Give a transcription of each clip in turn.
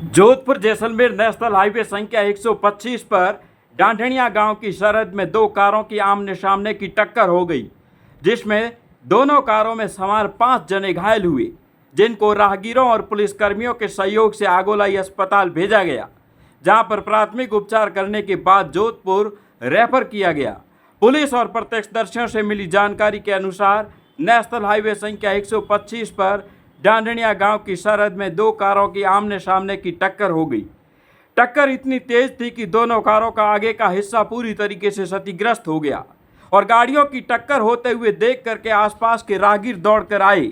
Jodhpur Jaisalmer national highway संख्या 125 पर डांढनिया गांव की सरहद में दो कारों की आमने सामने की टक्कर हो गई, जिसमें दोनों कारों में सवार 5 जने घायल हुए, जिनको राहगीरों और पुलिसकर्मियों के सहयोग से आगोलाई अस्पताल भेजा गया, जहां पर प्राथमिक उपचार करने के बाद जोधपुर रेफर किया गया। पुलिस और प्रत्यक्षदर्शियों से मिली जानकारी के अनुसार नेशनल हाईवे संख्या 125 पर डांढनिया गांव की सरहद में दो कारों की आमने सामने की टक्कर हो गई। टक्कर इतनी तेज थी कि दोनों कारों का आगे का हिस्सा पूरी तरीके से क्षतिग्रस्त हो गया और गाड़ियों की टक्कर होते हुए देख करके आसपास के राहगीर दौड़कर आए।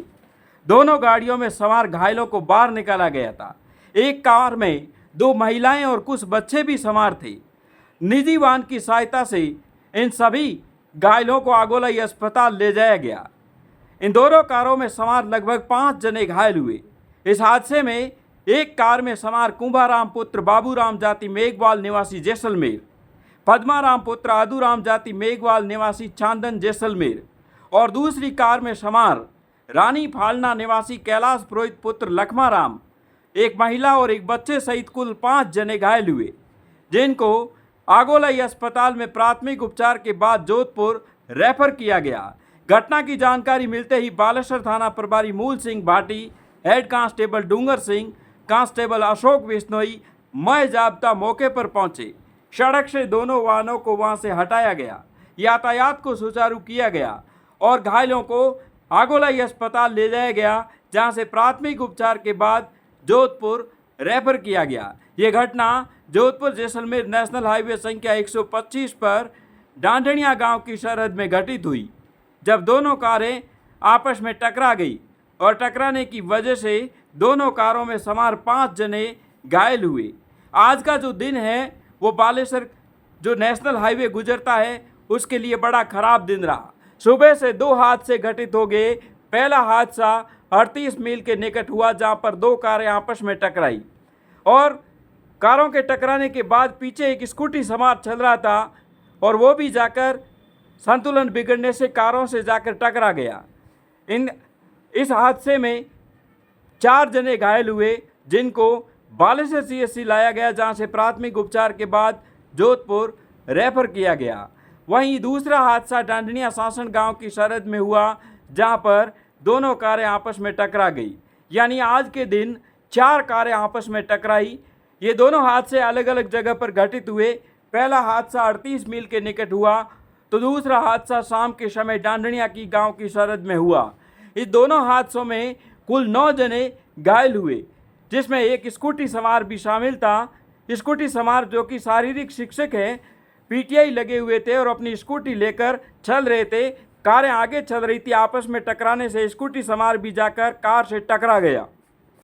दोनों गाड़ियों में सवार घायलों को बाहर निकाला गया था। एक कार में 2 महिलाएं और कुछ बच्चे भी सवार थे। निजी वाहन की सहायता से इन सभी घायलों को आगोलाई अस्पताल ले जाया गया। इन दोनों कारों में सवार लगभग 5 जने घायल हुए। इस हादसे में एक कार में सवार कुंभाराम पुत्र बाबूराम जाति मेघवाल निवासी जैसलमेर, पद्माराम पुत्र आदूराम जाति मेघवाल निवासी चांदन जैसलमेर और दूसरी कार में सवार रानी फालना निवासी कैलाश पुरोहित पुत्र लखमाराम, एक महिला और एक बच्चे सहित कुल 5 जने घायल हुए, जिनको आगोलाई अस्पताल में प्राथमिक उपचार के बाद जोधपुर रेफर किया गया। घटना की जानकारी मिलते ही बालेश्वर थाना प्रभारी मूल सिंह भाटी, हेड कांस्टेबल डूंगर सिंह, कांस्टेबल अशोक बिश्नोई, मय जाब्ता मौके पर पहुंचे। सड़क से दोनों वाहनों को वहां से हटाया गया, यातायात को सुचारू किया गया और घायलों को आगोलाई अस्पताल ले जाया गया, जहां से प्राथमिक उपचार के बाद जोधपुर रेफर किया गया। ये घटना जोधपुर जैसलमेर नेशनल हाईवे संख्या 125 पर डांढनिया गांव की सरहद में घटित हुई, जब दोनों कारें आपस में टकरा गई और टकराने की वजह से दोनों कारों में सवार 5 जने घायल हुए। आज का जो दिन है वो बालेश्वर जो नेशनल हाईवे गुजरता है उसके लिए बड़ा खराब दिन रहा। सुबह से 2 हादसे घटित हो गए। पहला हादसा 38 मील के निकट हुआ, जहां पर 2 कारें आपस में टकराई और कारों के टकराने के बाद पीछे एक स्कूटी सवार चल रहा था और वो भी जाकर संतुलन बिगड़ने से कारों से जाकर टकरा गया। इस हादसे में 4 जने घायल हुए, जिनको बालेश्वर CHC लाया गया, जहां से प्राथमिक उपचार के बाद जोधपुर रेफर किया गया। वहीं दूसरा हादसा डांढनिया शासन गांव की सरहद में हुआ, जहां पर दोनों कारें आपस में टकरा गई। यानी आज के दिन 4 कारें आपस में टकराई। ये दोनों हादसे अलग अलग जगह पर घटित हुए। पहला हादसा 38 मील के निकट हुआ, तो दूसरा हादसा शाम के समय डांढनिया की गांव की सरहद में हुआ। इस दोनों हादसों में कुल 9 जने घायल हुए, जिसमें एक स्कूटी सवार भी शामिल था। स्कूटी सवार जो कि शारीरिक शिक्षक हैं, PTI लगे हुए थे और अपनी स्कूटी लेकर चल रहे थे। कारें आगे चल रही थी, आपस में टकराने से स्कूटी सवार भी जाकर कार से टकरा गया।